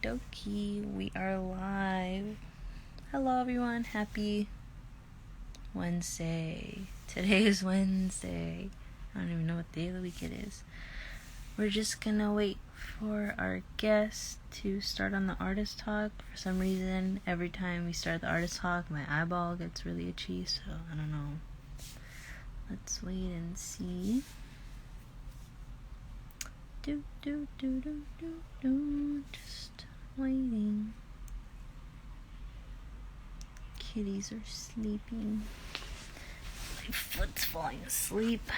dokie, we are live. Hello everyone, happy Wednesday. Today is Wednesday. I don't even know what day of the week it is. We're just gonna wait for our guest to start on the artist talk. For some reason, every time we start the artist talk, my eyeball gets really itchy, so I don't know. Let's wait and see. Just waiting. Kitties are sleeping. My foot's falling asleep.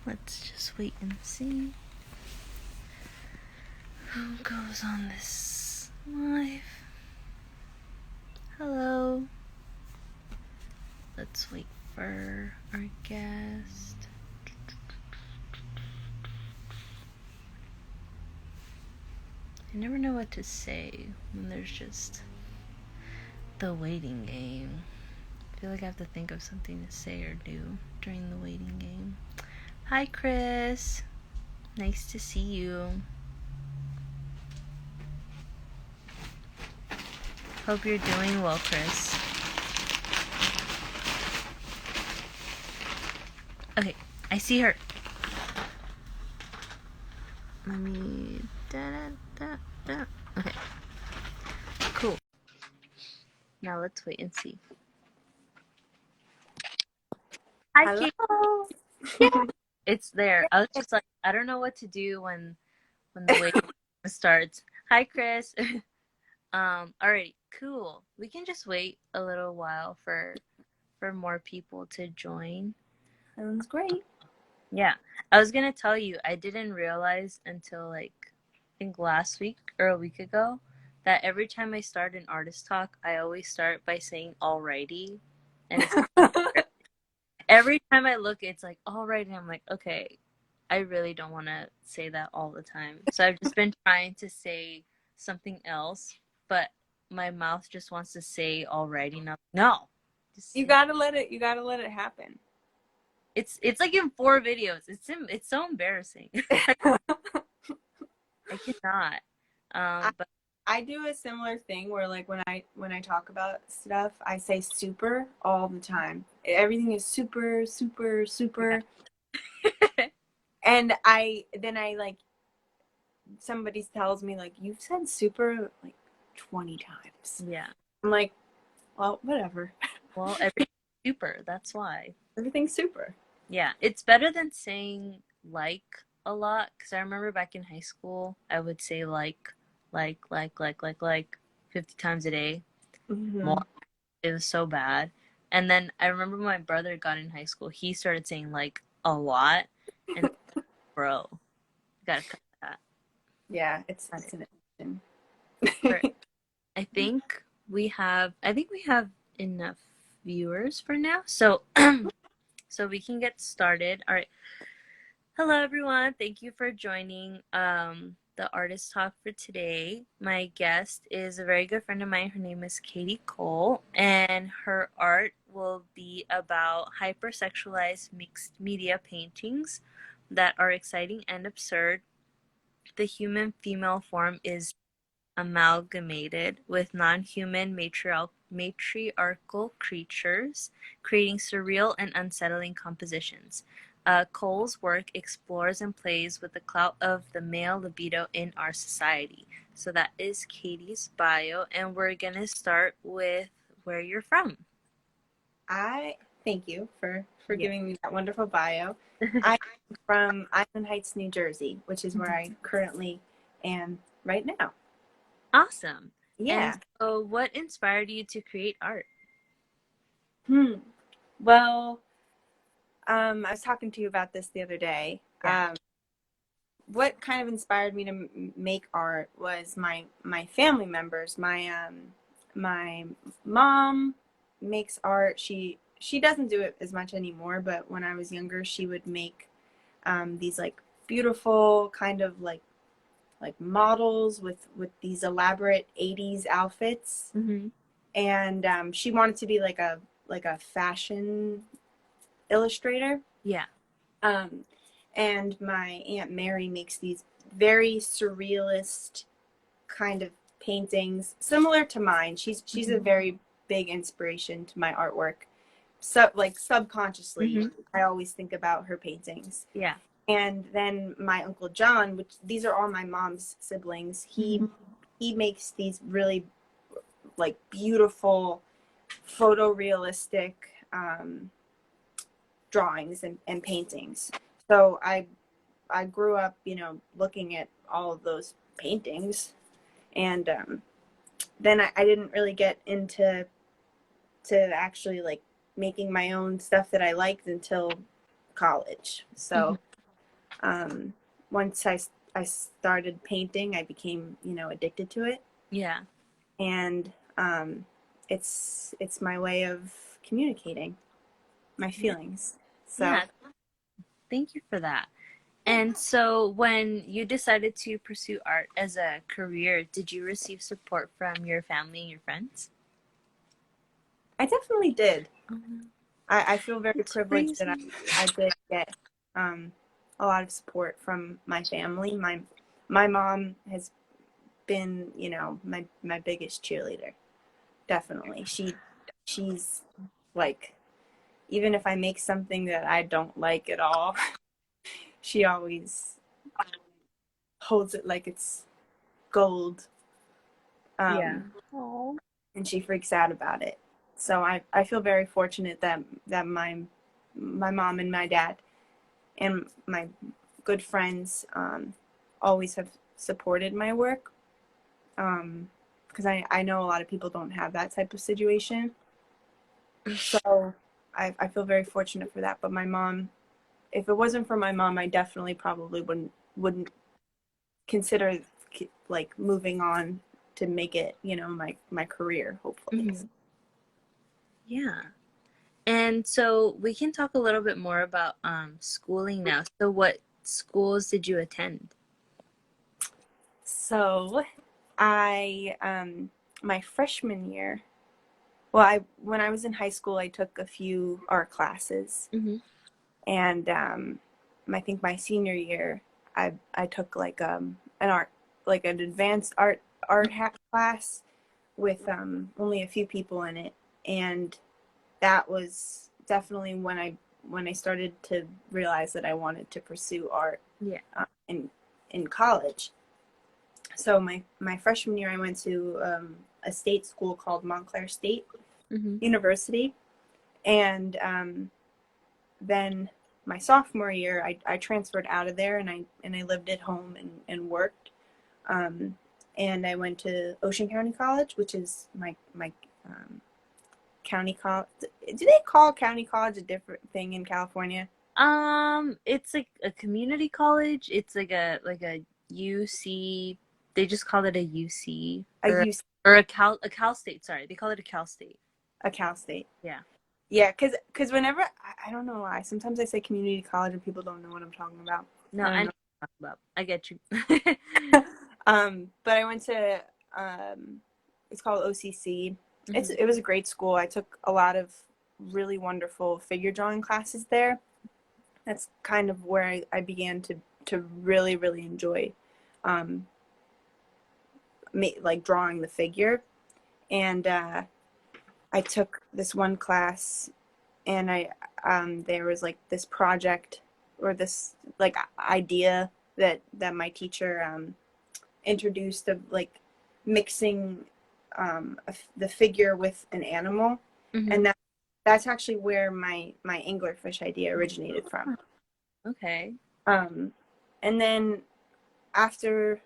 Let's just wait and see who goes on this live. Hello. Let's wait for our guest. I never know what to say when there's just the waiting game. I feel like I have to think of something to say or do during the waiting game. Hi, Chris. Nice to see you. Hope you're doing well, Chris. Okay, I see her. Let me... Okay. Cool. Now let's wait and see. Hi, Kate. Hello. It's there. I was just like, I don't know what to do when the wait starts. Hi, Chris. Alrighty, cool. We can just wait a little while for more people to join. Sounds great. Yeah, I was gonna tell you, I didn't realize until like I think last week or a week ago that every time I start an artist talk, I always start by saying alrighty, and it's every time I look, it's like alrighty. I'm like, okay, I really don't want to say that all the time, so I've just been trying to say something else, but my mouth just wants to say alrighty. No, just You gotta let it happen. it's like in 4 videos. It's so embarrassing. I cannot. But I do a similar thing where like when I talk about stuff, I say super all the time. Everything is super, super, super. yeah. And I like somebody tells me like you've said super like 20 times. Yeah. I'm like, well, whatever. Well, everything's super. That's why. Everything's super. Yeah, it's better than saying like a lot. Because I remember back in high school, I would say like 50 times a day. Mm-hmm. More. It was so bad. And then I remember when my brother got in high school, he started saying like a lot. And bro, you gotta cut that. Yeah, it's an addiction. I think we have enough viewers for now. So so we can get started. All right. Hello everyone. Thank you for joining the artist talk for today. My guest is a very good friend of mine. Her name is Caitie Kohl, and her art will be about hypersexualized mixed media paintings that are exciting and absurd. The human female form is amalgamated with non-human matriarchal creatures, creating surreal and unsettling compositions. Cole's work explores and plays with the clout of the male libido in our society. So that is Caitie's bio, and we're gonna start with where you're from. I thank you for giving me that wonderful bio. I'm from Island Heights, New Jersey, which is where I currently am right now. Awesome. Yeah. And so what inspired you to create art? Well, I was talking to you about this the other day. Yeah. What kind of inspired me to make art was my family members. My mom makes art. She doesn't do it as much anymore, but when I was younger, she would make these like beautiful kind of like models with these elaborate 80s outfits. Mm-hmm. And she wanted to be like a fashion illustrator. Yeah. And my Aunt Mary makes these very surrealist kind of paintings similar to mine. She's a very big inspiration to my artwork. So like subconsciously, Mm-hmm. I always think about her paintings. Yeah. And then my uncle John, which these are all my mom's siblings, Mm-hmm. he makes these really like beautiful photorealistic drawings and paintings. So I grew up, you know, looking at all of those paintings, and then I didn't really get into actually like making my own stuff that I liked until college. Mm-hmm. So um, once I started painting, I became, you know, addicted to it, Yeah. and it's my way of communicating my Yeah. feelings. So Yeah. Thank you for that. And so, when you decided to pursue art as a career, did you receive support from your family and your friends? I definitely did. Oh, I feel very that's privileged that crazy. I did get a lot of support from my family. My mom has been, you know, my biggest cheerleader. Definitely. She's like, even if I make something that I don't like at all, she always holds it like it's gold. Yeah. Um, Oh. and she freaks out about it. So I feel very fortunate that my mom and my dad and my good friends always have supported my work, because I know a lot of people don't have that type of situation. So I feel very fortunate for that. But my mom, if it wasn't for my mom, I definitely probably wouldn't consider like moving on to make it, you know, my career, hopefully. Mhm. Yeah. And so we can talk a little bit more about schooling now. So what schools did you attend? So I my freshman year, well, I when I was in high school, I took a few art classes, Mm-hmm. and I think my senior year, I took like an art, like an advanced art hat class with only a few people in it, and that was definitely when I started to realize that I wanted to pursue art Yeah. in college. So my freshman year, I went to a state school called Montclair State Mm-hmm. University, and then my sophomore year, I transferred out of there, and I lived at home and worked. Um, and I went to Ocean County College, which is my county college. Do they call county college a different thing in California? It's like a community college. It's like a UC. They just call it a UC I used or a Cal State. Sorry, they call it a Cal State. a Cal State. Yeah. Yeah, because whenever I don't know why, sometimes I say community college and people don't know what I'm talking about. No, I I don't know know. what you're talking about. I get you. But I went to it's called OCC. Hmm. It was a great school. I took a lot of really wonderful figure drawing classes there. That's kind of where I began to really really enjoy um, like drawing the figure. And I took this one class, and I there was like this project or this like idea that my teacher introduced of like mixing the figure with an animal, Hmm. and that's actually where my anglerfish idea originated from. Okay. Um, and then after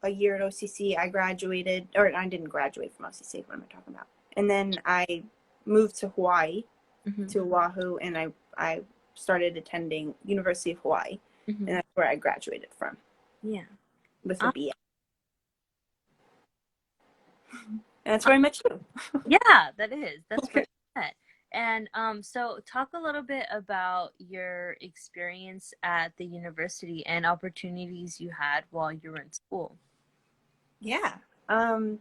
a year at OCC, I graduated, or I didn't graduate from OCC. What am I talking about? And then I moved to Hawaii, Hmm. to Oahu, and I started attending University of Hawaii, Hmm. and that's where I graduated from Yeah. with a Uh, BA. And that's where I met you. yeah, that is. That's where I met. And so talk a little bit about your experience at the university and opportunities you had while you were in school. Yeah. Um,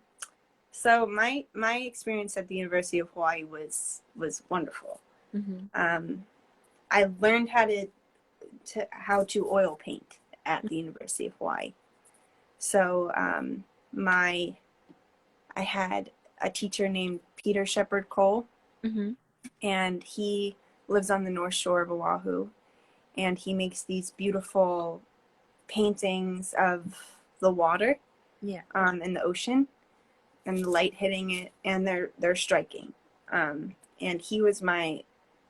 so my experience at the University of Hawaii was wonderful. Mm-hmm. Um, I learned how to oil paint at the University of Hawaii. So my I had a teacher named Peter Shepherd Cole, Mm-hmm. and he lives on the North Shore of Oahu, and he makes these beautiful paintings of the water Yeah. in the ocean and the light hitting it, and they're striking. And he was my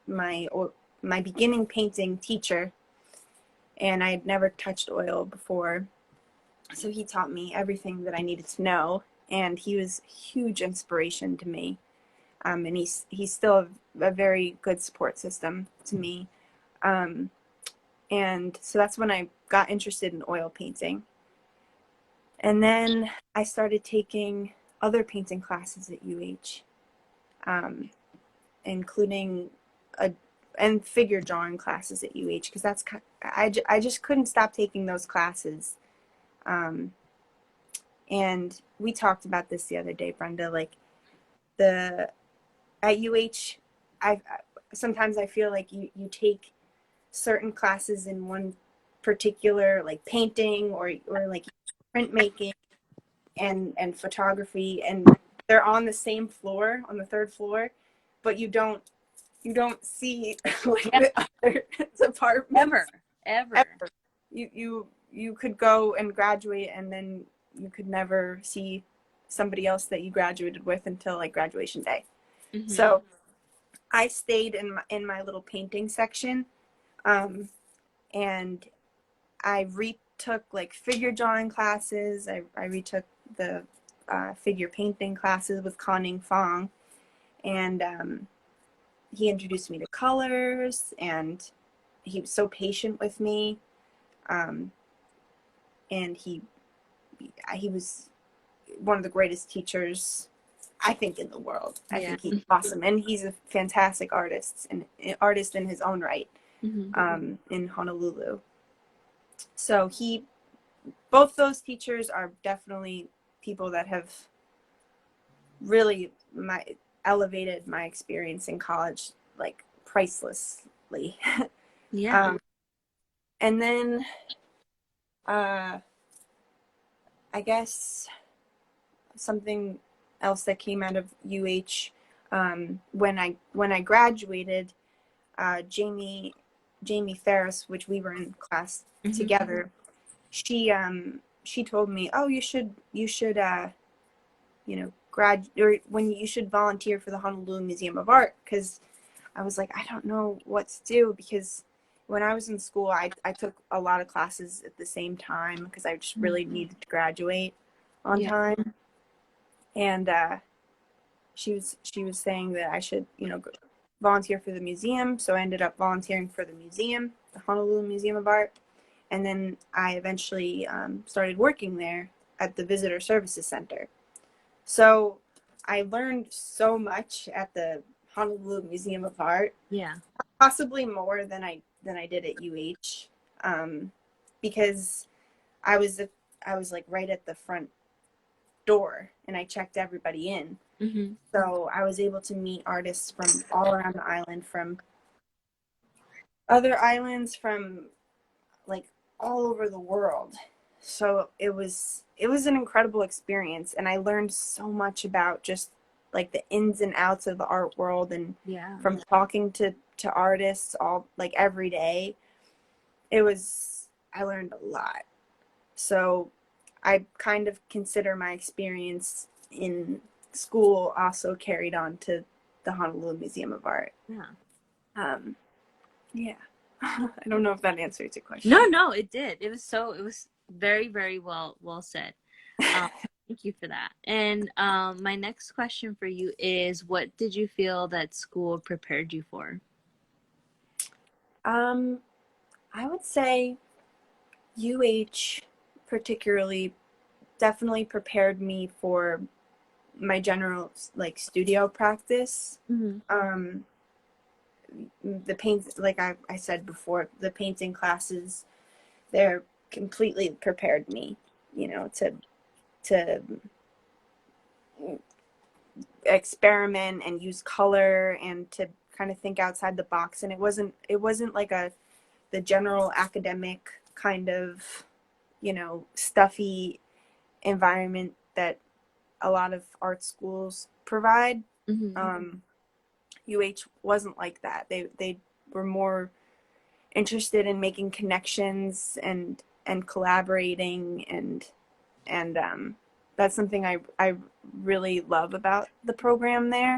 my beginning painting teacher, and I had never touched oil before, so he taught me everything that I needed to know, and he was a huge inspiration to me. And he's still a very good support system to me. Um, and so that's when I got interested in oil painting. And then I started taking other painting classes at UH, um, including a and figure drawing classes at UH, because I just couldn't stop taking those classes. Um, and we talked about this the other day, Brenda. Like the at UH, I sometimes I feel like you take certain classes in one particular, like painting or like printmaking and photography, and they're on the same floor, on the third floor, but you don't see like Yeah. the other departments Ever. ever. You could go and graduate, and then you could never see somebody else that you graduated with until like graduation day. Mm-hmm. So I stayed in my little painting section, um, and I retook like figure drawing classes. I retook the figure painting classes with Conning Fong, and he introduced me to colors, and he was so patient with me, um, and he was one of the greatest teachers I think in the world. I Yeah. think he's awesome, and he's a fantastic artist in his own right, Mm-hmm. in Honolulu. So both those teachers are definitely people that have really elevated my experience in college, like pricelessly. Yeah. um, and then uh, I guess something else that came out of UH, when I graduated, Jamie Ferris, which we were in class Mm-hmm. together, she told me, oh, you should or when you should volunteer for the Honolulu Museum of Art, because I was like, I don't know what to do, because when I was in school, I took a lot of classes at the same time because I just really needed to graduate on Yeah. time. And she was saying that I should, volunteer for the museum. So I ended up volunteering for the museum, the Honolulu Museum of Art. And then I eventually started working there at the Visitor Services Center. So I learned so much at the Honolulu Museum of Art, Yeah. possibly more than I did at UH, because I was I was like right at the front door, and I checked everybody in. Mm-hmm. So I was able to meet artists from all around the island, from other islands, from like all over the world. So it was an incredible experience, and I learned so much about just like the ins and outs of the art world, and Yeah. from talking to artists all like every day. I learned a lot. So I kind of consider my experience in school also carried on to the Honolulu Museum of Art. Yeah. Um, yeah. I don't know if that answers your No, question. no, it did. It was very, very well said. Um, thank you for that. And my next question for you is, what did you feel that school prepared you for? Um, I would say UH particularly definitely prepared me for my general like studio practice. Mm-hmm. The paint, like I said before, the painting classes, they're completely prepared me, to experiment and use color and to kind of think outside the box. And it wasn't like the general academic kind of stuffy environment that a lot of art schools provide. Mm-hmm. UH wasn't like that. They were more interested in making connections and collaborating, and that's something I really love about the program there,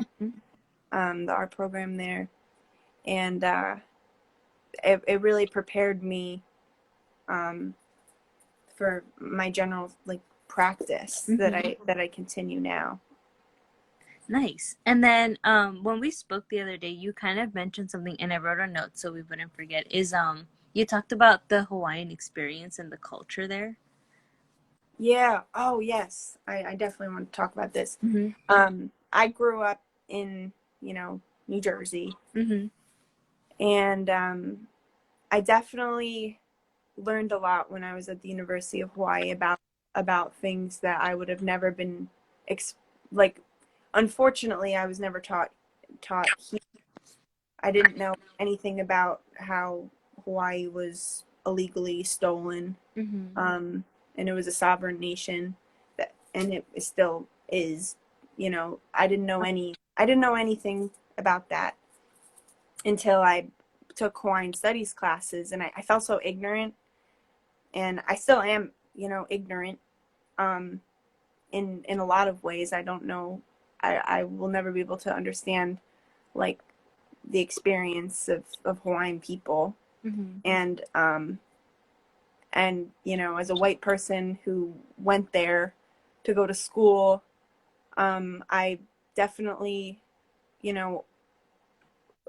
the art program there, and it really prepared me um, for my general like practice Mm-hmm. that I continue now. Nice. And then when we spoke the other day, you kind of mentioned something and I wrote a note so we wouldn't forget is you talked about the Hawaiian experience and the culture there. Yeah. Oh, yes. I definitely want to talk about this. Mm-hmm. I grew up in, you know, New Jersey, Mm-hmm. and I definitely learned a lot when I was at the University of Hawaii about things that I would have never been like. Unfortunately, I was never taught here. I didn't know anything about how Hawaii was illegally stolen, Mm-hmm. um, and it was a sovereign nation that, and it still is. You know, I didn't know anything about that until I took Hawaiian studies classes, and I felt so ignorant, and I still am, you know, ignorant. Um, in a lot of ways, I don't know. I will never be able to understand like the experience of Hawaiian people, Mm-hmm. and and you know, as a white person who went there to go to school, I definitely, you know,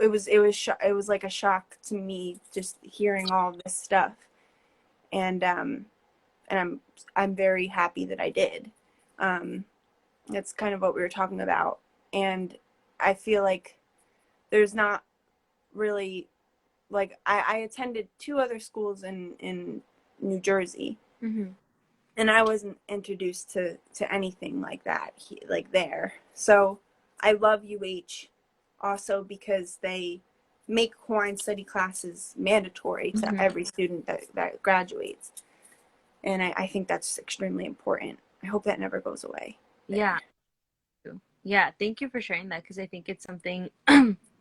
it was like a shock to me just hearing all this stuff, and and I'm very happy that I did. Um, that's kind of what we were talking about, and I feel like there's not really like I attended two other schools in New Jersey, Mm-hmm. and I wasn't introduced to anything like that like there. So I love UH also because they make Hawaiian study classes mandatory to Mm-hmm. every student that graduates, and I think that's extremely important. I hope that never goes away there. Yeah. Yeah, thank you for sharing that because I think it's something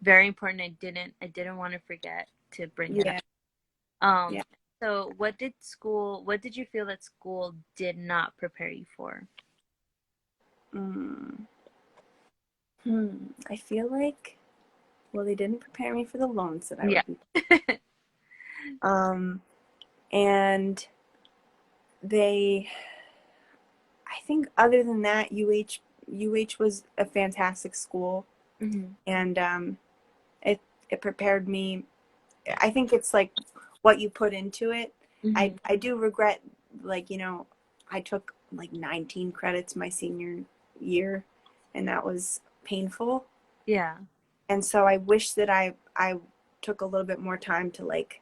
very important. I didn't want to forget to bring it up. Yeah, Um, yeah. so what did you feel that school did not prepare you for? Mm. I feel like, well, they didn't prepare me for the loans that I Yeah. would be. Um, and they, I think, other than that, UH was a fantastic school, Mm-hmm. and it it prepared me. I think it's like what you put into it. Mm-hmm. I do regret, like, you know, I took like 19 credits my senior year, and that was painful. Yeah. And so I wish that I took a little bit more time to like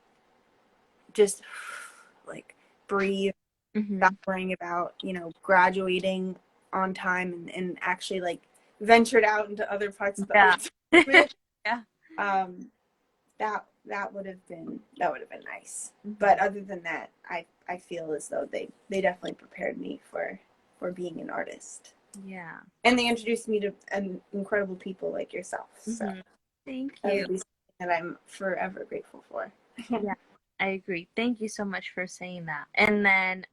just like breathe, Mm-hmm. stop worrying about, you know, graduating on time, and actually like ventured out into other parts of the Yeah. arts department. Yeah. Um, that would have been nice. Mm-hmm. But other than that, I feel as though they definitely prepared me for being an artist. Yeah. And they introduced me to incredible people like yourself. So Mm-hmm. Thank that you. would be something that I'm forever grateful for. Yeah, I agree. Thank you so much for saying that. And then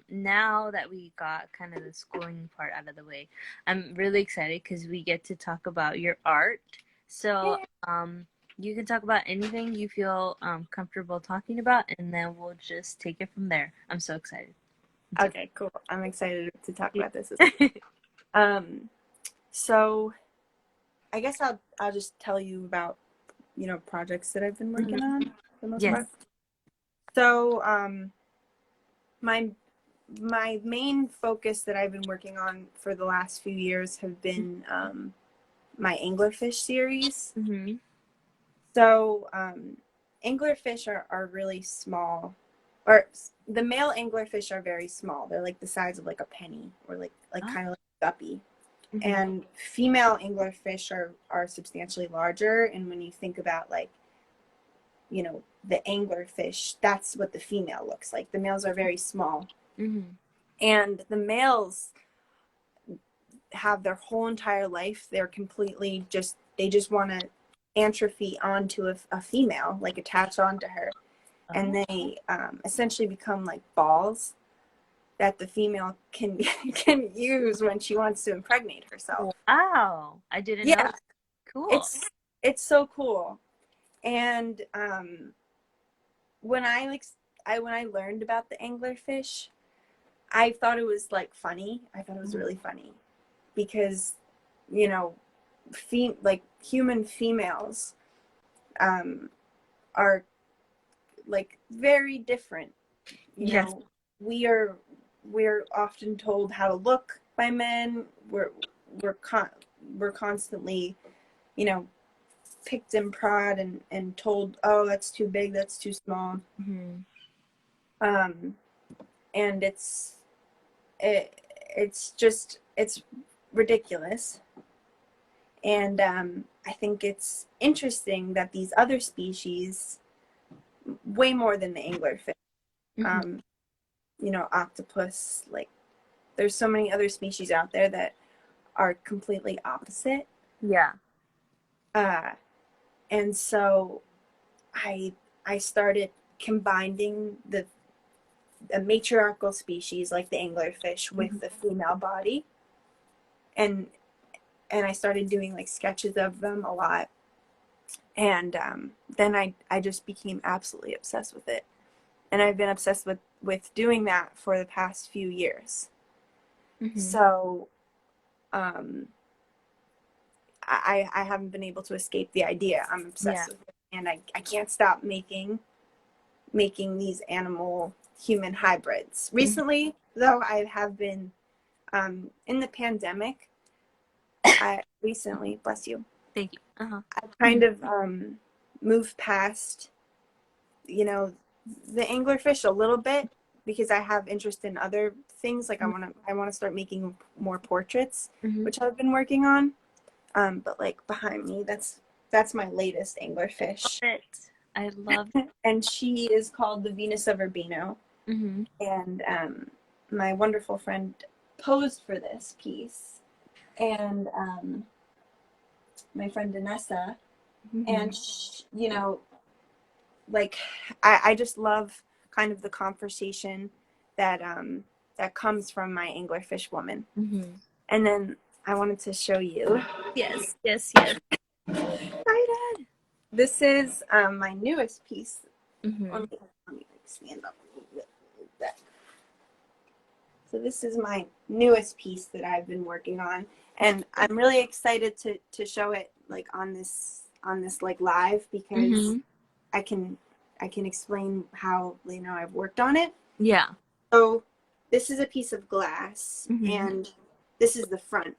now that we got kind of the schooling part out of the way, I'm really excited because we get to talk about your art. So Yeah. you can talk about anything you feel comfortable talking about, and then we'll just take it from there. I'm so excited. I'm so Okay, cool. I'm excited to talk about this as excited. well. So I guess I'll just tell you about, you know, projects that I've been working Mhm. on for the most Yes. part. So my my main focus that I've been working on for the last few years have been my anglerfish series. Mm-hmm. So anglerfish are really small, or the male anglerfish are very small. They're like the size of like a penny, or like Oh. kind of like a guppy. Mm-hmm. And female anglerfish are substantially larger. And when you think about like, you know, the anglerfish, that's what the female looks like. The males are very small, Mm-hmm. and the males, have their whole entire life, they're completely just, they just want to atrophy onto a female, like attach onto her. And Oh, they essentially become like balls that the female can can use when she wants to impregnate herself. wow. I didn't know Yeah, that. Cool. it's it's so cool. And when I like when I learned about the anglerfish, I thought it was like funny. I thought it was Mhm. really funny because, you know, like human females um, are like very different. You Yes. know, we are we're often told how to look by men. We're con- we're constantly, you know, picked and prod and told, oh, that's too big, that's too small. Hmm. Um, and it's just it's ridiculous. And I think it's interesting that these other species, way more than the anglerfish, Hmm. um, you know, octopus, like there's so many other species out there that are completely opposite. Yeah. Uh, and so I I started combining the matriarchal species like the anglerfish with Hmm. the female body, and I started doing like sketches of them a lot. And then I just became absolutely obsessed with it, and I've been obsessed with doing that for the past few years. Hmm. So um, I haven't been able to escape the idea. I'm Yeah. obsessed with it, and I can't stop making these animal human hybrids. Hmm. Recently, though, I have been in the pandemic. I recently, bless you, Thank you. Uh-huh. I kind of moved past, you know, the anglerfish a little bit because I have interest in other things. Like I want to start making more portraits, Hmm. which I've been working on. But like behind me, that's my latest Love anglerfish, it. I love. and she is called the Venus of Urbino. Hmm. And my wonderful friend posed for this piece, and my friend Danessa, Hmm. and you know, like I just love kind of the conversation that that comes from my anglerfish woman. Hmm. And then I wanted to show you. Yes. Yes. Yes. Excited. This is my newest piece. Hmm. Let me like stand up a little bit like that. So this is my newest piece that I've been working on, and I'm really excited to show it like on this like live because Hmm. I can I can explain how, you know, I've worked on it. Yeah. So this is a piece of glass, Hmm. and this is the front,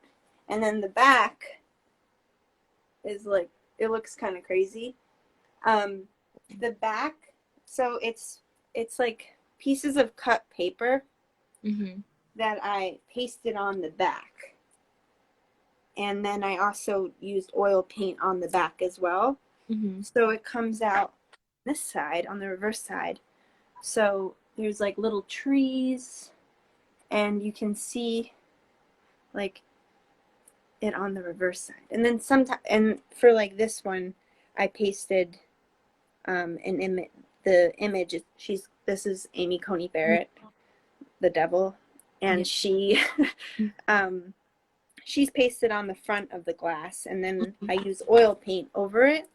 and then the back is like, it looks kind of crazy. Um, the back, so it's like pieces of cut paper Hmm. that I pasted on the back, and then I also used oil paint on the back as well. Hmm. So it comes out this side on the reverse side. So there's like little trees, and you can see like it on the reverse side. And then sometimes, and for like this one, I pasted an image. The image. She's This is Amy Coney Barrett, the devil, Yeah. and she um, she's pasted on the front of the glass, and then I use oil paint over it.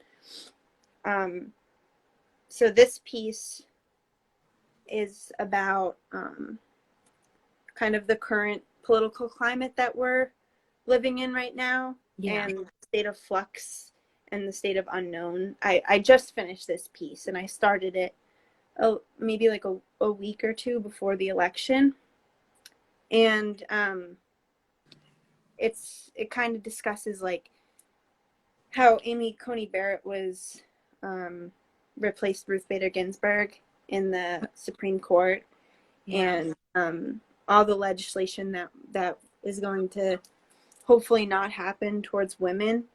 Um, so this piece is about kind of the current political climate that we're living in right now, Yeah. and the state of flux and the state of unknown. I just finished this piece, and I started it maybe like a week or two before the election. And it kind of discusses like how Amy Coney Barrett was replaced Ruth Bader Ginsburg in the Supreme Court, Yeah. and all the legislation that is going to hopefully not happen towards women.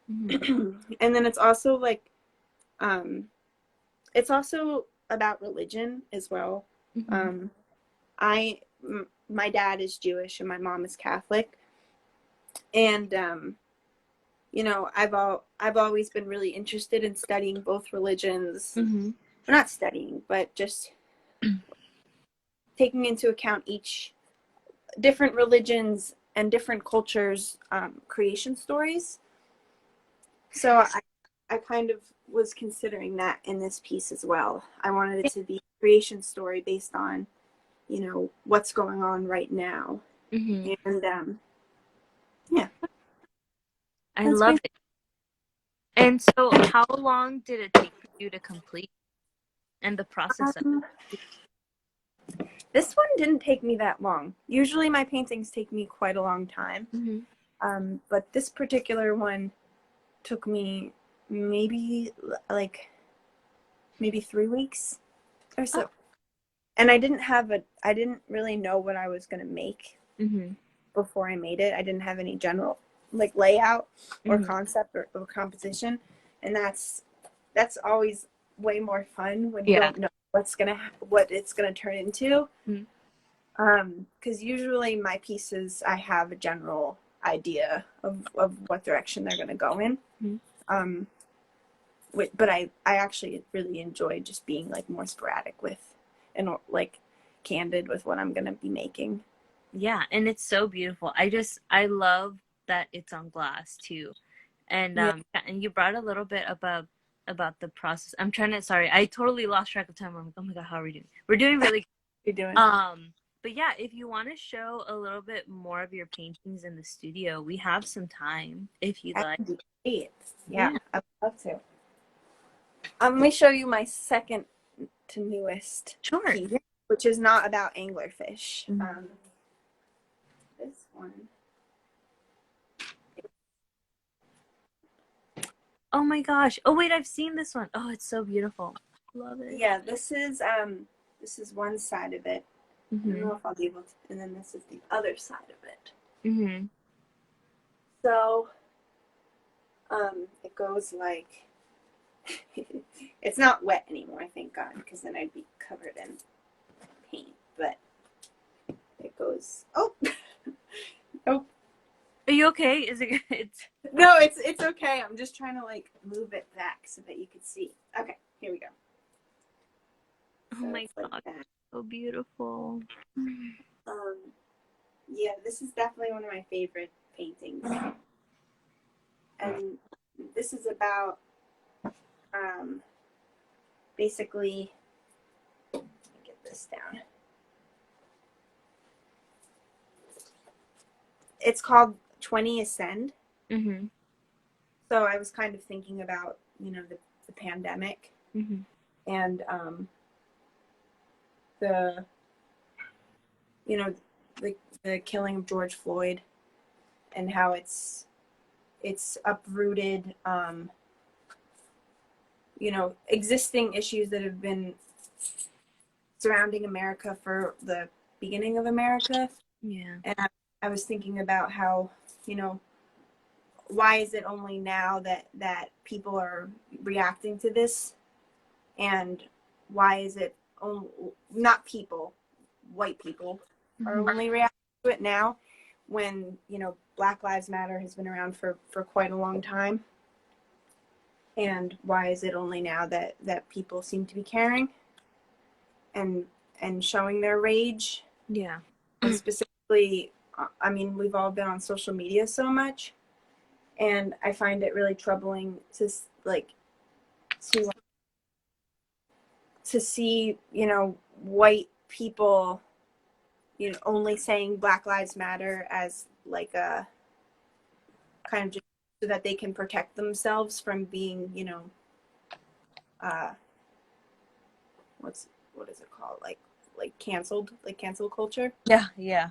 Hmm. And then it's also like um, it's also about religion as well. Hmm. Um, my dad is Jewish and my mom is Catholic, And I've always been really interested in studying both religions. Mm-hmm. Or not studying, but just taking into account each different religions and different cultures' creation stories. So I kind of was considering that in this piece as well. I wanted it to be a creation story based on, what's going on right now. Mm-hmm. And yeah, I that's love basically. it. And so, how long did it take for you to complete and the process of Um, this one didn't take me that long. Usually my paintings take me quite a long time. it? Mm-hmm. But this particular one took me maybe like maybe 3 weeks or Oh. so. And I didn't really know what I was going to make Mm-hmm. before I made it. I didn't have any general like layout or Mm-hmm. concept or composition. And that's always way more fun when you Yeah. don't know what it's going to turn into. Mm-hmm. Because usually my pieces, I have a general idea of what direction they're going to go in. Um, but I actually really enjoy just being like more sporadic with and like candid with what I'm going to be making. Yeah, and it's so beautiful. I love that it's on glass too. And Yeah, yeah, and you brought a little bit about the process. I'm trying to sorry, I totally lost track of time. I'm like, oh my god, how are we doing? We're doing really you're doing. good. But yeah, if you want to show a little bit more of your paintings in the studio, we have some time if you'd That like. would be great. Yeah, Yeah, I'd love to. Let me show you my second to newest sure. piece, which is not about anglerfish. Mhm. This one. Oh my gosh. Oh wait, I've seen this one. Oh, it's so beautiful. Love it. Yeah, this is one side of it. I don't Mhm. know if I'll be able to, and then this is the other side of it. Mhm. So, it goes like it's not wet anymore, thank God, because then I'd be covered in paint. But it goes. Oh, nope. Are you okay? Is it it's No, it's okay. I'm just trying to like move it back so that you can see. Okay, here we go. oh So my it's like god, that. so beautiful. Um, yeah, this is definitely one of my favorite paintings, and this is about um, basically. Let me get this down. It's called 20 Ascend. Mhm. So I was kind of thinking about the pandemic Mhm. and the you know the killing of George Floyd and how it's uprooted existing issues that have been surrounding America for the beginning of America. Yeah. And I was thinking about how you know why is it only now that people are reacting to this, and why is it only, not people, white people are Mhm. only reacting to it now when Black Lives Matter has been around for quite a long time, and why is it only now that people seem to be caring and showing their rage, Yeah. and specifically, I mean, we've all been on social media so much, and I find it really troubling to like to see white people only saying Black Lives Matter as like a kind of just so that they can protect themselves from being uh what is it called, like canceled, like cancel culture. Yeah, yeah.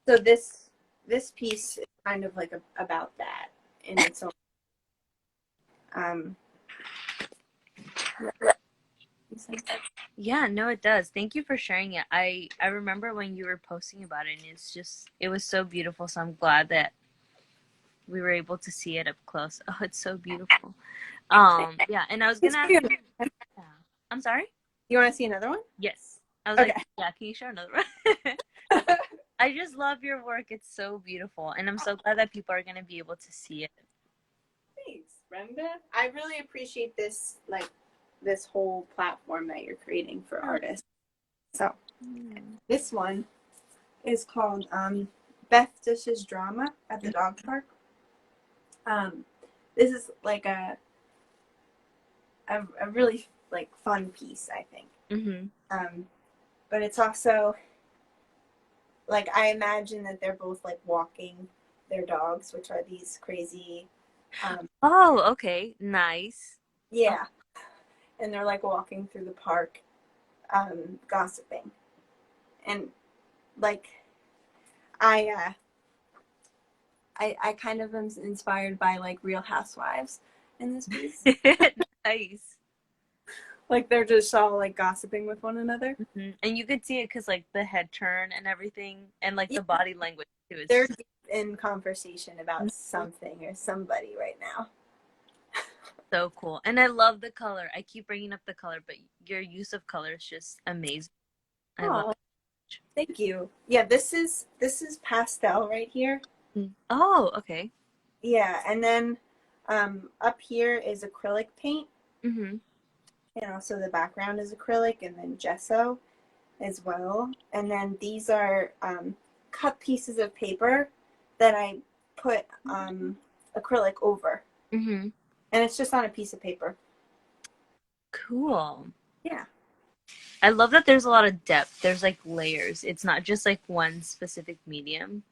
So this piece is kind of like about that in its own um Yeah, no, it does. Thank you for sharing it. I remember when you were posting about it, and it was so beautiful. So I'm glad that we were able to see it up close. Oh, it's so beautiful. Yeah, and I was gonna ask you. Yeah. I'm sorry. You want to see another one? Yes, I was like, Okay. yeah. Can you share another one? I just love your work. It's so beautiful, and I'm so glad that people are going to be able to see it. Thanks, Brenda. I really appreciate this, like, this whole platform that you're creating for Oh. artists. So Mm. this one is called Beth Dishes Drama at the Dog Park. Um, this is like a really like fun piece, I think. Mm-hmm. But it's also like I imagine that they're both like walking their dogs, which are these crazy, Oh, okay. Nice. Oh, yeah, and they're like walking through the park, gossiping, and like I, uh, I kind of am inspired by like Real Housewives in this piece. nice. Like they're just all like gossiping with one another. Hmm. And you could see it because like the head turn and everything, and like Yeah, the body language too they're is. deep in conversation about Mhm. something or somebody right now. So cool. And I love the color. I keep bringing up the color, but your use of color is just amazing. I love Oh, thank you. Yeah, this is pastel right here. it. Oh, okay. Yeah, and then up here is acrylic paint. Mm-hmm. So the background is acrylic and then gesso as well. And then these are cut pieces of paper that I put acrylic over. Mm-hmm. And it's just on a piece of paper. Cool. Yeah. I love that there's a lot of depth. There's like layers. It's not just like one specific medium.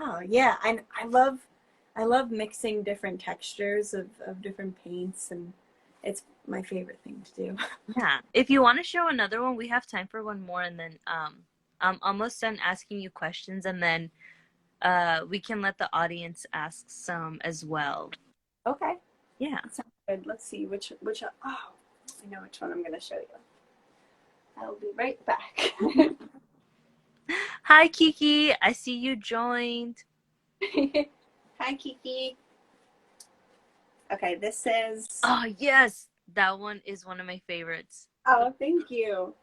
Oh, yeah. I love mixing different textures of different paints, and it's my favorite thing to do. Yeah. If you want to show another one, we have time for one more, and then I'm almost done asking you questions, and then we can let the audience ask some as well. Okay. Yeah. That sounds good. Let's see which oh, I know which one I'm gonna show you. I'll be right back. Hi Kiki, I see you joined. Hi, Kiki. Okay, this is. Oh yes, that one is one of my favorites. Oh, thank you.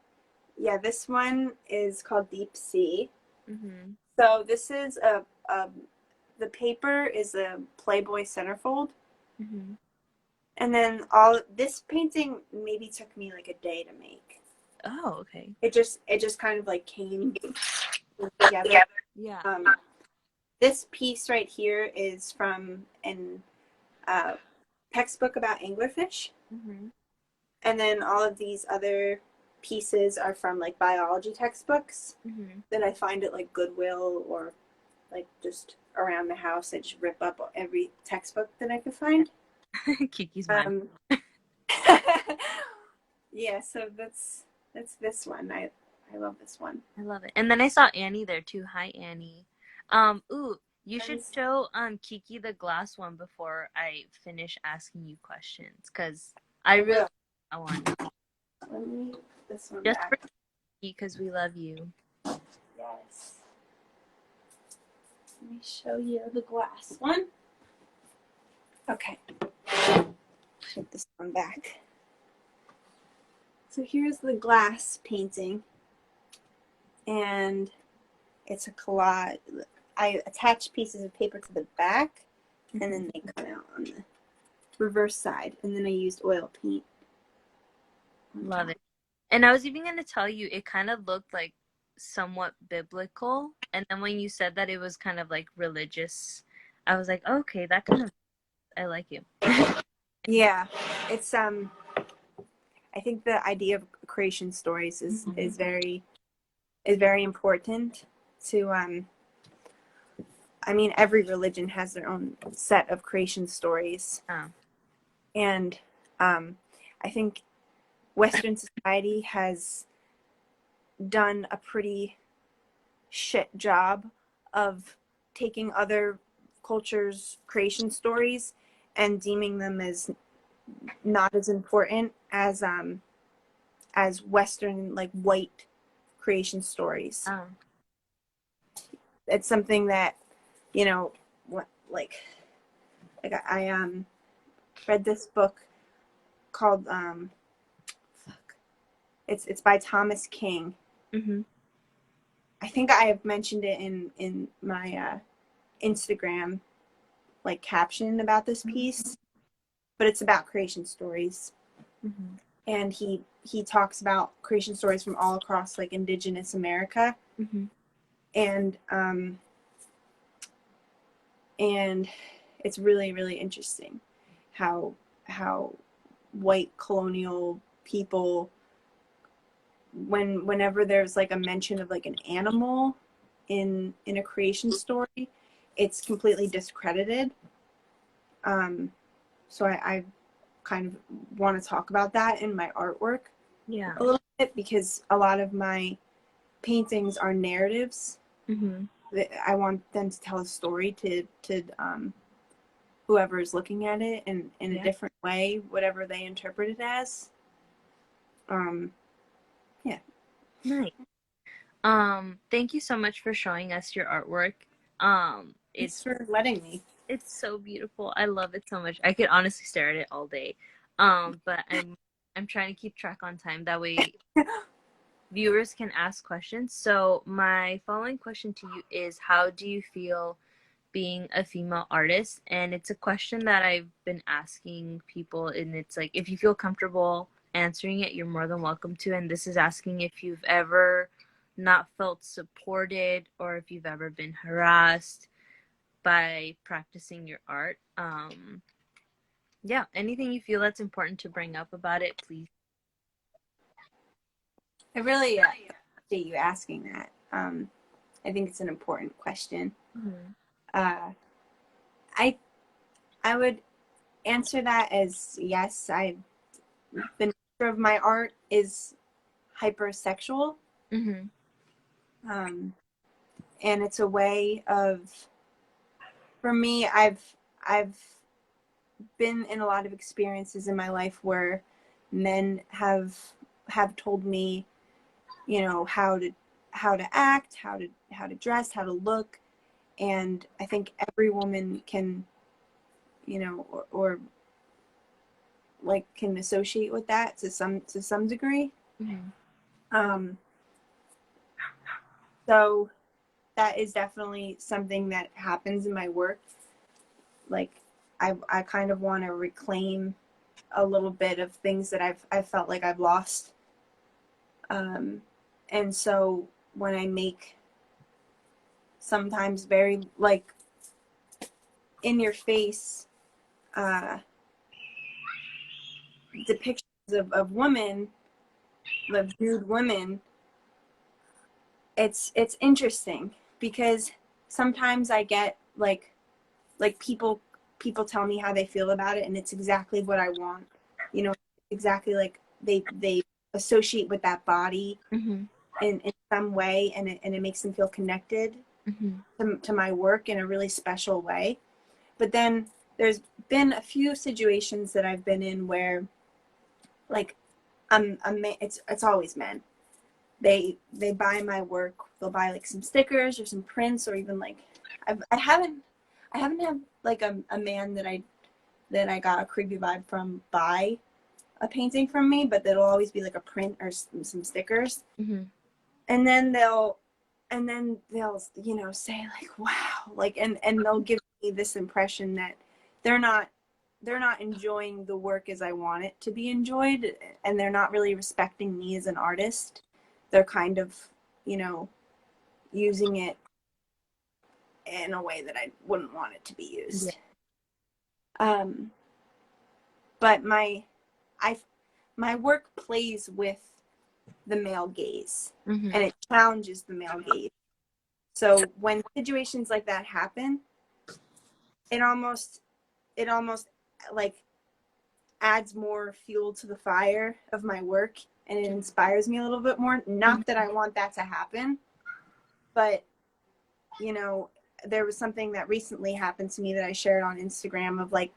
Yeah, this one is called Deep Sea. Mhm. So this is a the paper is a Playboy centerfold, Mhm. and then all this painting maybe took me like a day to make. Oh, okay. It just kind of like came together. Yeah. Um, this piece right here is from an uh, textbook about anglerfish. Mhm. And then all of these other pieces are from like biology textbooks Mhm. that I find at like Goodwill or like just around the house. I just rip up every textbook that I could find. Kiki's mine. Um, yeah, so that's this one. I love this one. I love it. And then I saw Annie there too. Hi Annie. Ooh, you should show Kiki the glass one before I finish asking you questions because I I really will. I want Let me put this one just for back. Kiki because we love you. Yes. Let me show you the glass one. Okay. Put this one back. So here's the glass painting, and it's a collage. I attach pieces of paper to the back, and then they come out on the reverse side, and then I used oil paint. Love it. And I was even gonna tell you it kind of looked like somewhat biblical, and then when you said that it was kind of like religious, I was like, okay, that kind of I like you. Yeah, it's I think the idea of creation stories is very important to I mean every religion has their own set of creation stories, Oh. and I think Western society has done a pretty shit job of taking other cultures' creation stories and deeming them as not as important as Western like white creation stories. Oh. It's something that what like I read this book called fuck, it's by Thomas King. Mhm. I think I have mentioned it in my Instagram like caption about this piece, but it's about creation stories. Mm-hmm. And he talks about creation stories from all across like indigenous America. Mm-hmm. And and it's really, really interesting how white colonial people, whenever there's like a mention of like an animal in a creation story, it's completely discredited. So I kind of want to talk about that in my artwork Yeah. a little bit, because a lot of my paintings are narratives. Mm-hmm. I want them to tell a story to whoever is looking at it in a Yeah. different way, whatever they interpret it as. Um, yeah. Nice. Thank you so much for showing us your artwork. Thanks It's for letting me. it's so beautiful. I love it so much. I could honestly stare at it all day. But I'm trying to keep track on time. That way viewers can ask questions. So my following question to you is, how do you feel being a female artist? And it's a question that I've been asking people, and it's like, if you feel comfortable answering it, you're more than welcome to. And this is asking if you've ever not felt supported, or if you've ever been harassed by practicing your art. Yeah, anything you feel that's important to bring up about it, please. I really appreciate you asking that. I think it's an important question. Mm-hmm. Uh, I I would answer that as yes. The nature of my art is hypersexual, Mm-hmm. um, and it's a way of, for me, I've been in a lot of experiences in my life where men have told me, you know, how to act, how to dress, how to look, and I think every woman can, you know, or like can associate with that to some degree. Mm-hmm. Um, so that is definitely something that happens in my work. Like I kind of want to reclaim a little bit of things that I've felt like I've lost. And so when I make sometimes very like in your face uh, depictions of women, of nude women, it's interesting because sometimes I get like people tell me how they feel about it, and it's exactly what I want. You know, exactly like they associate with that body Mm-hmm. in some way, and it makes them feel connected Mm-hmm. to my work in a really special way. But then there's been a few situations that I've been in where like it's always men. They buy my work. They'll buy like some stickers or some prints, or even like I haven't had like a man that I got a creepy vibe from buy a painting from me, but it'll always be like a print or some stickers. Mm-hmm. And then they'll you know say like wow, like and they'll give me this impression that they're not they're not enjoying the work as I want it to be enjoyed, and they're not really respecting me as an artist. They're kind of, you know, using it in a way that I wouldn't want it to be Yeah. used. Um, but I my work plays with the male gaze, Mm-hmm. and it challenges the male gaze. So when situations like that happen, it almost it almost like adds more fuel to the fire of my work, and it inspires me a little bit more. Not that I want that to happen, but you know, there was something that recently happened to me that I shared on Instagram of like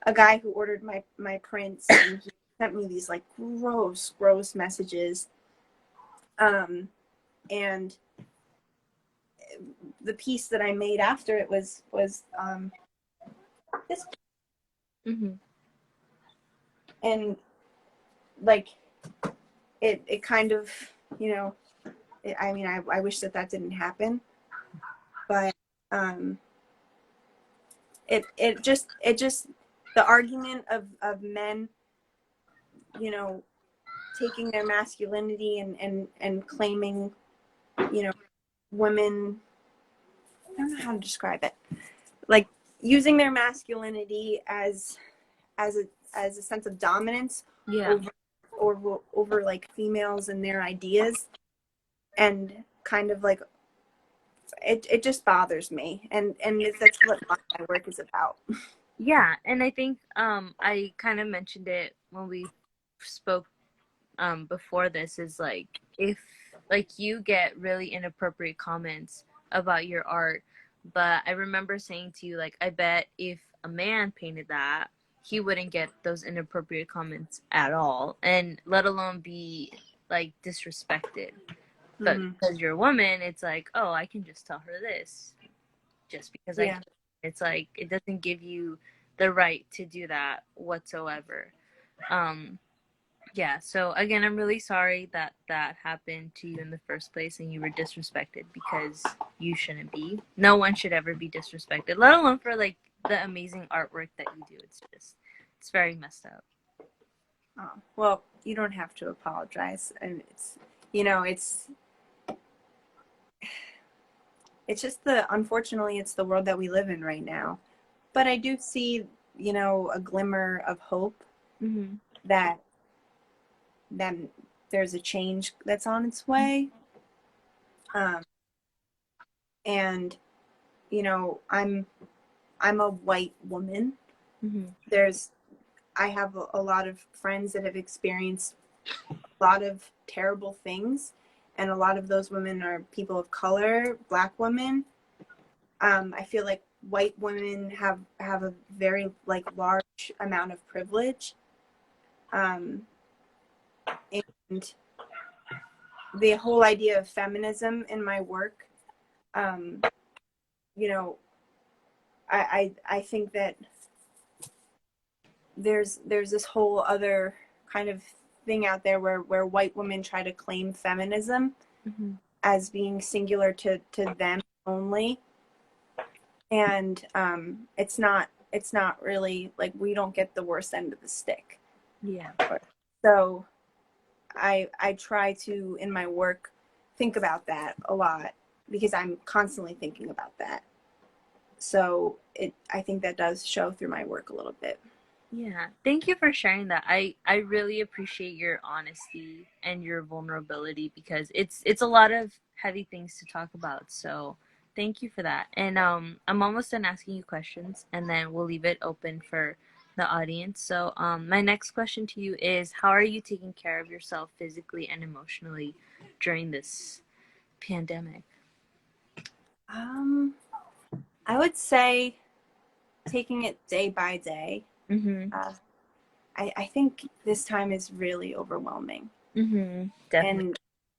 a guy who ordered my prints, and he sent me these like gross messages. And the piece that I made after it was this, Mm-hmm. and like it kind of, you know, I mean, I wish that didn't happen, but um, it just the argument of men, you know, taking their masculinity and claiming, you know, women. I don't know how to describe it. Like using their masculinity as a as a sense of dominance Yeah. over over like females and their ideas, and kind of like it just bothers me, and that's what my work is about. Yeah, and I think I kind of mentioned it when we spoke before this, is like, if like you get really inappropriate comments about your art, but I remember saying to you, like, I bet if a man painted that, he wouldn't get those inappropriate comments at all, and let alone be like disrespected. But Mm-hmm. because you're a woman, it's like, oh, I can just tell her this just because I Yeah. can. It's like it doesn't give you the right to do that whatsoever. Um, yeah, so again, I'm really sorry that that happened to you in the first place and you were disrespected, because you shouldn't be. No one should ever be disrespected, let alone for like the amazing artwork that you do. It's very messed up. Oh, well, you don't have to apologize, and it's, you know, it's just the, unfortunately, it's the world that we live in right now. But I do see, you know, a glimmer of hope Mm-hmm. that that there's a change that's on its way. Um, and you know, I'm a white woman. Mm-hmm. There's I have a lot of friends that have experienced a lot of terrible things, and a lot of those women are people of color, Black women. I feel like white women have a very like large amount of privilege, um, and the whole idea of feminism in my work, um, you know, I think that there's this whole other kind of thing out there where white women try to claim feminism Mm-hmm. as being singular to them only, and it's not really like, we don't get the worst end of the stick. Yeah. So I try to, in my work, think about that a lot, because I'm constantly thinking about that. So I think that does show through my work a little bit. Yeah, thank you for sharing that. I really appreciate your honesty and your vulnerability, because it's a lot of heavy things to talk about. So, thank you for that. And I'm almost done asking you questions, and then we'll leave it open for the audience. So, my next question to you is, how are you taking care of yourself physically and emotionally during this pandemic? Um, I would say taking it day by day. Mhm. Uh, I think this time is really overwhelming, Mhm. Definitely.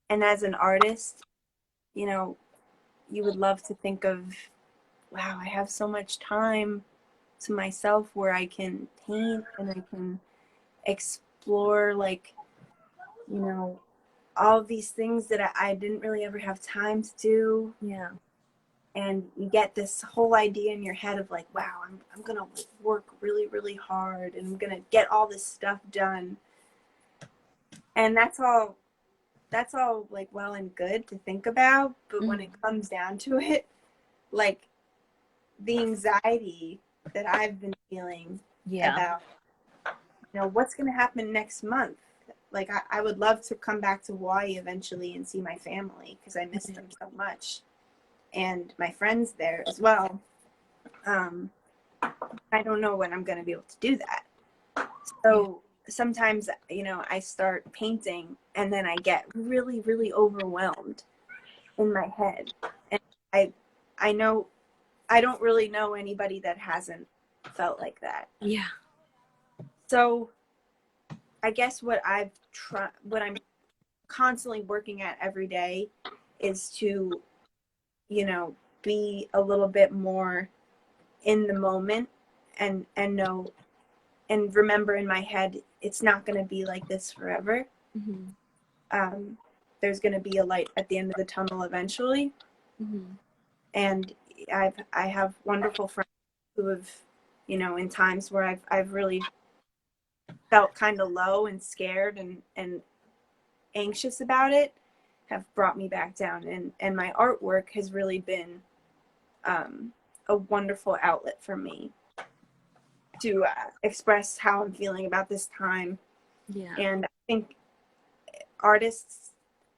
and as an artist, you know, you would love to think of, wow, I have so much time to myself where I can paint and I can explore, like, you know, all of these things that I didn't really ever have time to do. Yeah. And you get this whole idea in your head of like, wow, I'm gonna like work really, really hard, and I'm gonna get all this stuff done. And that's all like well and good to think about, but when it Mhm. comes down to it, like, the anxiety that I've been feeling Yeah. about, you know, what's going to happen next month. Like, I would love to come back to Hawaii eventually and see my family, because I miss them so much, and my friends there as well. Um, I don't know when I'm going to be able to do that. Yeah. So sometimes, you know, I start painting and then I get really, really overwhelmed in my head. And I, I know, I don't really know anybody that hasn't felt like that. Yeah. So I guess what I'm constantly working at every day is to, you know, be a little bit more in the moment, and know and remember in my head, it's not going to be like this forever. Mhm. Um, there's going to be a light at the end of the tunnel eventually. Mm-hmm. And I have wonderful friends who have, you know, in times where I've really felt kind of low and scared and anxious about it, have brought me back down. And my artwork has really been a wonderful outlet for me to express how I'm feeling about this time. Yeah. And I think artists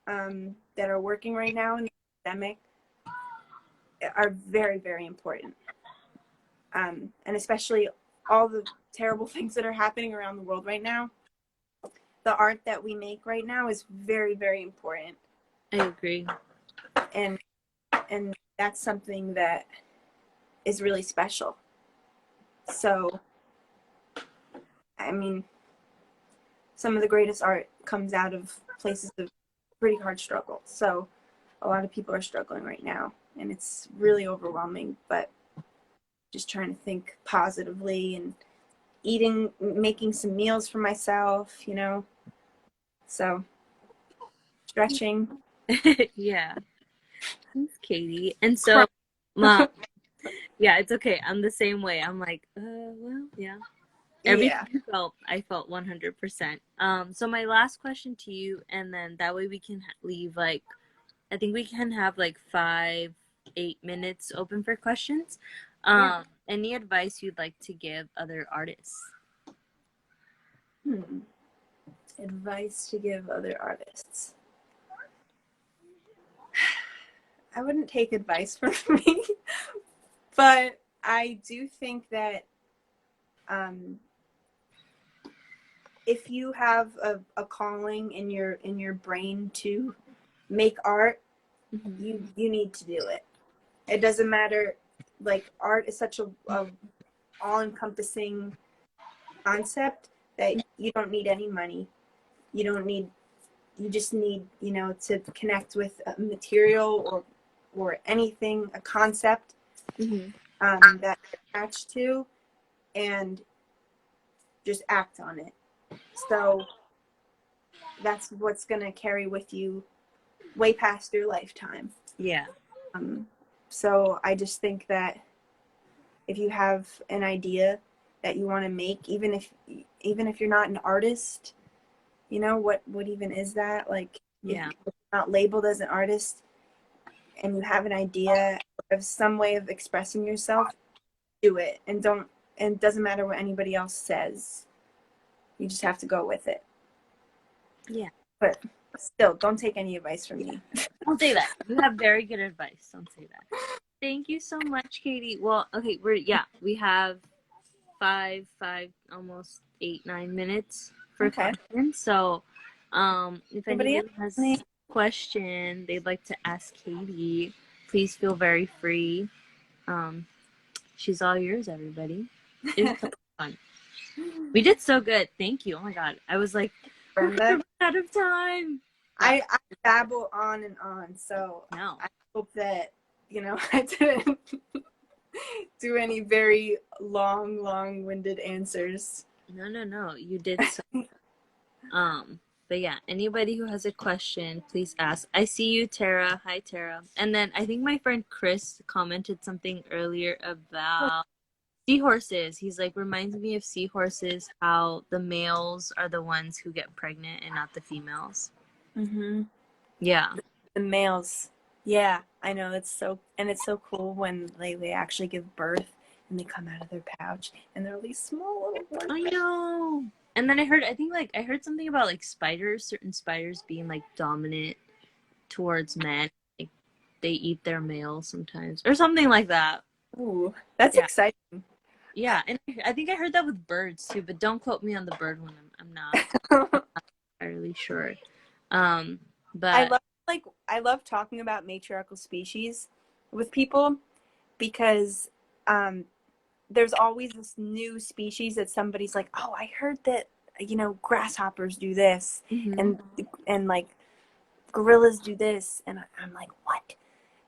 that are working right now in the pandemic are very, very important. And especially all the terrible things that are happening around the world right now. The art that we make right now is very, very important. I agree. And and that's something that is really special. So, I mean, some of the greatest art comes out of places of pretty hard struggle. So, a lot of people are struggling right now, and it's really overwhelming, but just trying to think positively and making some meals for myself, you know. So, stretching. Yeah. Thanks, Caitie. And so, Mom, yeah, it's okay. I'm the same way. I'm like, well, yeah. Yeah. Everything you felt, I felt 100%. So my last question to you, and then that way we can leave like, I think we can have like 5, 8 minutes open for questions. Yeah. Any advice you'd like to give other artists? Advice to give other artists. I wouldn't take advice from me, but I do think that if you have a calling in your brain to make art, Mm-hmm. you need to do it. It doesn't matter. Like, art is such a all-encompassing concept that you don't need any money. You don't need. You just need, you know, to connect with a material or anything, a concept Mm-hmm. that you're attached to, and just act on it. So that's what's going to carry with you way past your lifetime. Yeah. Um, so I just think that if you have an idea that you want to make, even if you're not an artist, you know, what even is that? Like, if Yeah. you're not labeled as an artist and you have an idea of some way of expressing yourself, do it. And it doesn't matter what anybody else says. You just have to go with it. Yeah. But still, don't take any advice from me. Don't say that. You have very good advice. Don't say that. Thank you so much, Caitie. Well, okay, we have almost 8, 9 minutes for Okay. questions. So, if Anybody else? anybody has a question they'd like to ask Caitie, please feel very free. Um, she's all yours, everybody. It was so fun. We did so good. Thank you. Oh my god. I was like, we're Brenda? out of time. I babble on and on, so No. I hope that, you know, I didn't do any very long-winded answers. No. You did so. But yeah, anybody who has a question, please ask. I see you, Tara. Hi, Tara. And then I think my friend Chris commented something earlier about seahorses. He's like, reminds me of seahorses, how the males are the ones who get pregnant and not the females. Mm-hmm. Yeah. The males. Yeah, I know. It's so cool when they actually give birth and they come out of their pouch and they're these small little ones. I know. And then I heard something about like spiders, certain spiders being like dominant towards men. Like they eat their males sometimes or something like that. Ooh, that's Yeah. exciting. Yeah, and I think I heard that with birds too, but don't quote me on the bird one. I'm not entirely sure. Um, I but love I love talking about matriarchal species with people because um, there's always this new species that somebody's like, oh, I heard that, you know, grasshoppers do this, mhm. and like gorillas do this, and I'm like, what?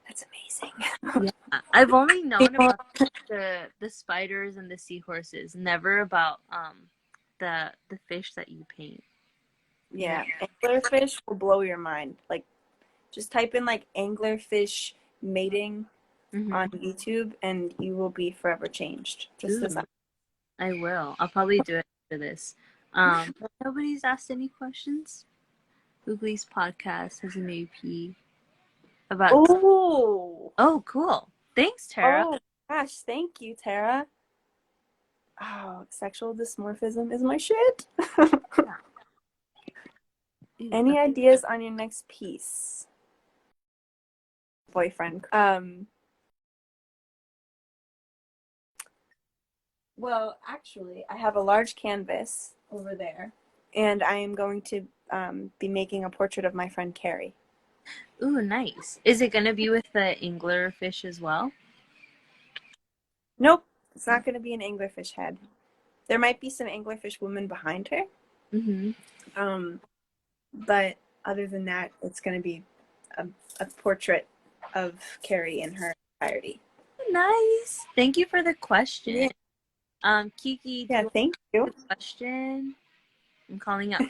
That's amazing. Yeah, I've only known People, about the spiders and the seahorses, never about the fish that you paint. Yeah. Yeah, anglerfish will blow your mind. Like, just type in like anglerfish mating on Mm-hmm. YouTube, and you will be forever changed. Just as Ooh, I will. I'll probably do it after this. Nobody's asked any questions. Googly's podcast has a new EP about. oh, Oh, cool. Thanks, Tara. oh gosh, thank you, Tara. Oh, sexual dysmorphism is my shit. Yeah. Ooh, Any ideas on your next piece? Boyfriend. Well, actually, I have a large canvas over there, and I am going to be making a portrait of my friend Carrie. ooh, nice. Is it gonna be with the angler fish as well? Nope, it's not going to be an anglerfish head. There might be some anglerfish woman behind her, Mm-hmm. um, but other than that, it's going to be a, a portrait of Carrie in her entirety. Nice. Thank you for the question. Yeah, Kiki, do yeah. you want Thank you. the question? I'm calling out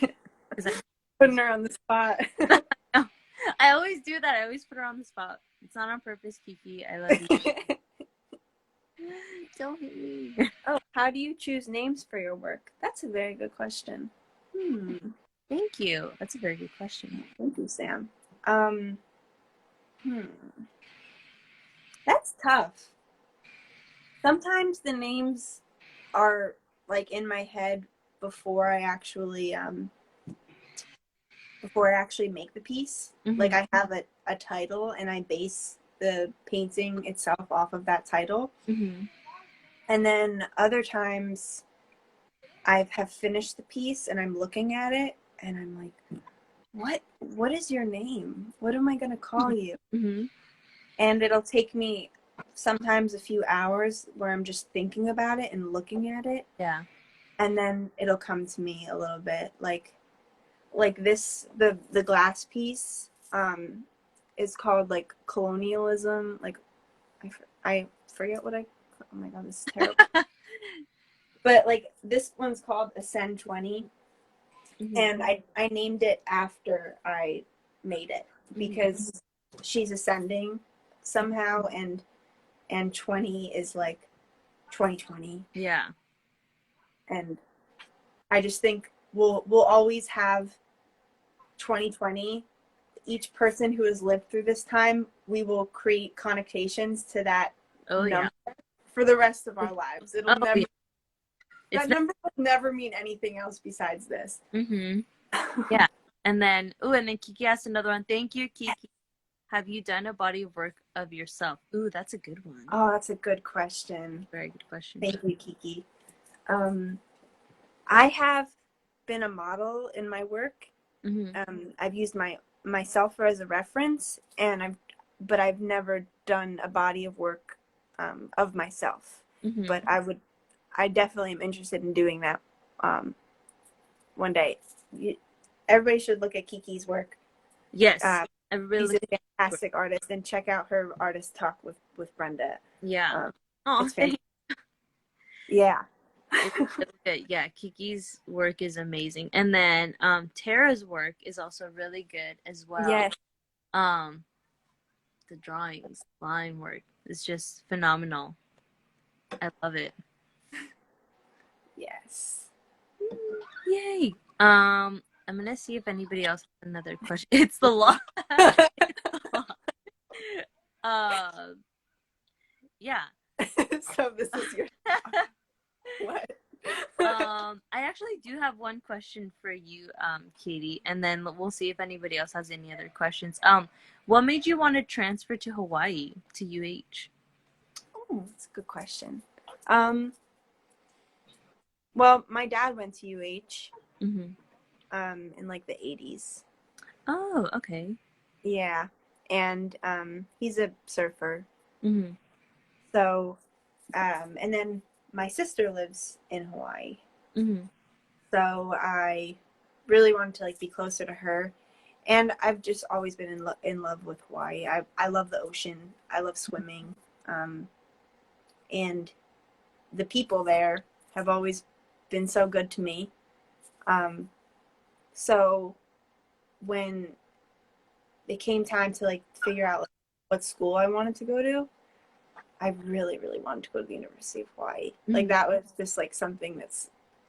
because Putting her on the spot. I I always do that. I always put her on the spot. It's not on purpose, Kiki. I love you. Don't hit me. Oh, how do you choose names for your work? That's a very good question. Hmm. Thank you. That's a very good question. Thank you, Sam. Um, hmm. That's tough. Sometimes the names are like in my head before I actually make the piece. Like Mm-hmm. I have a title and I base the painting itself off of that title. Mm-hmm. And then other times I have finished the piece and I'm looking at it and I'm like, what is your name? What am I gonna call you? Mm-hmm. And it'll take me sometimes a few hours where I'm just thinking about it and looking at it, Yeah. and then it'll come to me a little bit like this the glass piece is called like colonialism, like I forget what I, oh my god, this is terrible. But like this one's called Ascend 20, Mm-hmm. and I named it after I made it Mm-hmm. because she's ascending somehow, and 20 is like 2020, Yeah. and I just think we'll always have 2020. Each person who has lived through this time, we will create connotations to that Oh yeah. number for the rest of our lives. It'll Oh never, yeah. It's that not. number will never mean anything else besides this. Mm-hmm. Yeah. And then Kiki asked another one. Thank you, Kiki. Have you done a body of work of yourself? Ooh, that's a good one. Oh, that's a good question. Very good question. Thank you, Kiki. I have been a model in my work. Mm-hmm. I've used myself as a reference, but I've never done a body of work of myself. Mm-hmm. But I definitely am interested in doing that one day. Everybody should look at Kiki's work. Yes. Uh, I she's really. a fantastic artist, and check out her artist talk with Brenda. Yeah. Um, Oh, it's fantastic. Yeah. it's really good. Yeah, Kiki's work is amazing. And then Tara's work is also really good as well. Yes. Um the drawings, line work is just phenomenal. I love it. Yes. Yay. I'm gonna see if anybody else has another question. It's the law. It's the law. Yeah. So this is your what? I actually do have one question for you, Katie, and then we'll see if anybody else has any other questions. What made you want to transfer to Hawaii to UH? Oh, that's a good question. Um, well, my dad went to UH Mm-hmm. in like the 80s. Oh, okay. Yeah. And he's a surfer. Mm-hmm. So and then my sister lives in Hawaii. Mm-hmm. So I really wanted to like be closer to her. And I've just always been in love with Hawaii. I love the ocean. I love swimming. And the people there have always been so good to me. Um, So when it came time to like figure out like, what school I wanted to go to, I really, really wanted to go to the University of Hawaii. Like Mm-hmm. that was just like something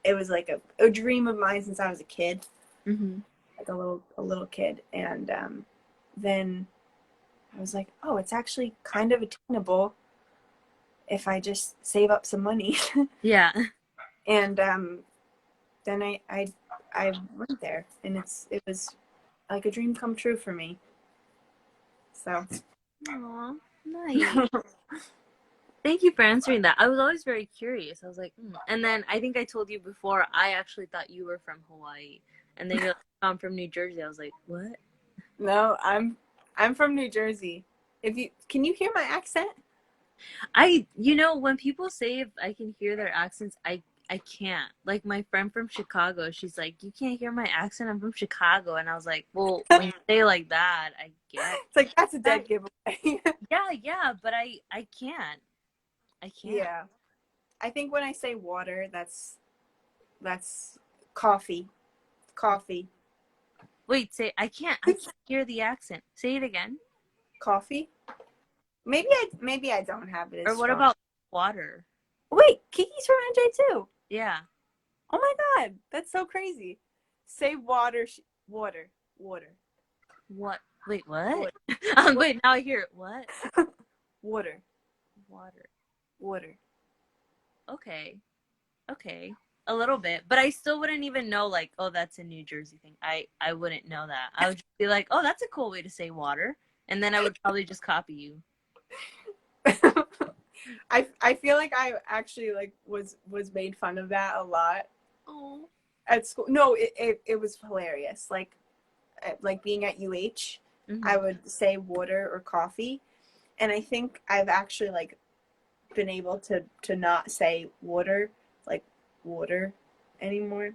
it was like a dream of mine since I was a kid, Mm-hmm. like a little kid. And then I was like, oh, it's actually kind of attainable if I just save up some money. Yeah. And then I went there, and it was like a dream come true for me. So Aw, nice. Thank you for answering that. I was always very curious. I was like, and then I think I told you before, I actually thought you were from Hawaii. And then you're like, I'm from New Jersey. I was like, what? no, I'm from New Jersey. If you can you hear my accent? When people say if I can hear their accents, I can't. Like my friend from Chicago, she's like, you can't hear my accent. I'm from Chicago. And I was like, well, when you say it like that, I get It's like that's a that. dead giveaway. Yeah, but I can't. I can't. Yeah. I think when I say water, that's coffee. Coffee. Wait, say I can't hear the accent. Say it again. Coffee? Maybe I don't have it as Or what strong. about water? Wait, Kiki's from NJ too. Yeah. Oh my god, that's so crazy. Say water, water, water, What? Wait, what? water, water, Wait, now I hear it. What? water, Water. water. Okay. Okay. A little bit, but I still wouldn't even know like, oh, that's a New Jersey thing. I wouldn't know that. I would just be like, oh, that's a cool way to say water, and then I would probably just copy you. I feel like I actually like was made fun of that a lot Oh. at school. No, it was hilarious. Like being at UH, I Mm-hmm. would say water or coffee, and I think I've actually like been able to not say like water anymore.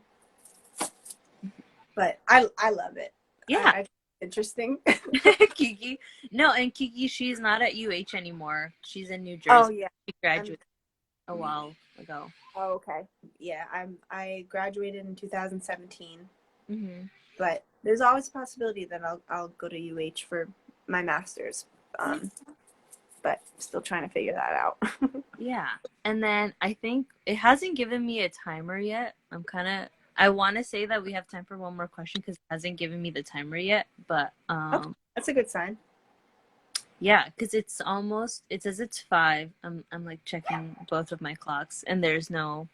But I love it. Yeah. I interesting. Kiki. No, and Kiki, she's not at UH anymore. She's in New Oh Jersey. yeah. She I'm graduated a while ago. oh, okay. Yeah, I graduated in 2017, Mm-hmm. but there's always a possibility that I'll go to UH for my master's. But still trying to figure that out. Yeah. And then I think it hasn't given me a timer yet. I want to say that we have time for one more question because it hasn't given me the timer yet. But Okay, that's a good sign. yeah, because it says it's 5. I'm like checking both of my clocks and there's no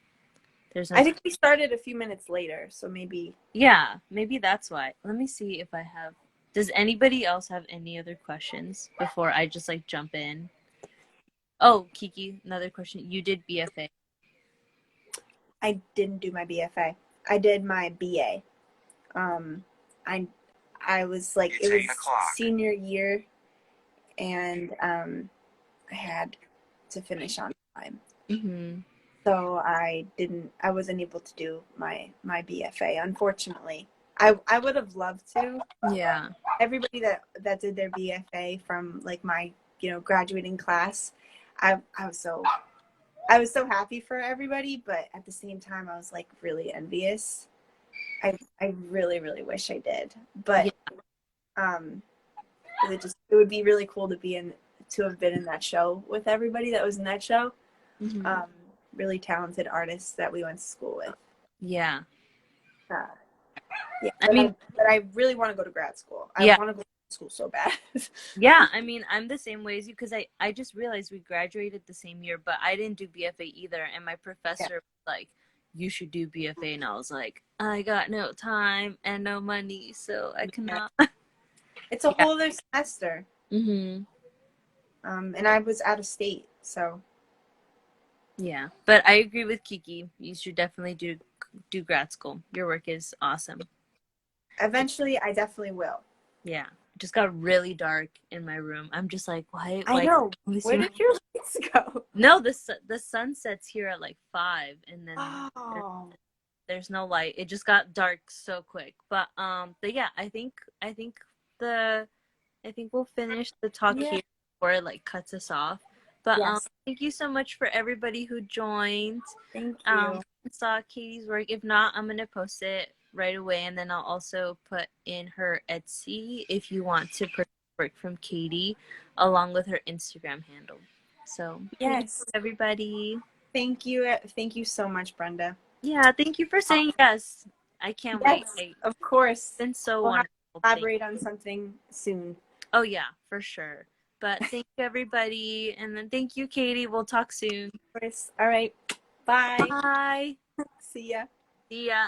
I time. think we started a few minutes later, so maybe. Yeah, maybe that's why. Let me see if I have. Does anybody else have any other questions before I just like jump in? Oh, Kiki, another question. You did BFA. I didn't do my BFA. I did my BA. Um, I I was like it was senior year, and I had to finish on time. Mm-hmm. So I wasn't able to do my BFA, unfortunately. I would have loved to. Yeah. Everybody that did their BFA from like my, graduating class, I was so happy for everybody, but at the same time I was like really envious. I really, really wish I did. Yeah. But um it would be really cool to have been in that show with everybody that was in that show. Mm-hmm. Um, really talented artists that we went to school with. Yeah. Uh, yeah, I mean, but I really want to go to grad school. I yeah. want to go to school so bad. Yeah, I mean, I'm the same way as you because I just realized we graduated the same year, but I didn't do BFA either. And my Yeah, professor was like, you should do BFA. And I was like, I got no time and no money, so I yeah. cannot. It's a Yeah. whole other semester. Mm-hmm. And I was out of state, so Yeah. But I agree with Kiki. You should definitely do grad school. Your work is awesome. eventually I definitely will. Yeah. It just got really dark in my room. I'm just like, I why know. can't we Where see my... did your lights go? No, the sun sets here at like 5 and then Oh, there's no light. It just got dark so quick. But yeah, I think the I think we'll finish the talk yeah. here before it like cuts us off. But Yes. thank you so much for everybody who joined. Thank Um you. saw Katie's work. If not, I'm gonna post it right away, and then I'll also put in her Etsy if you want to purchase work from Caitie, along with her Instagram handle. So thank you, Yes. everybody. Thank you. Thank you so much, Brenda. Yeah, thank you for saying yes. I can't wait. Yes, It's of course. been so We'll have wonderful. to collaborate on something soon. Oh yeah, for sure. But thank you, everybody, and then thank you, Caitie. We'll talk soon. Of course. All right. Bye. Bye. See ya. See ya.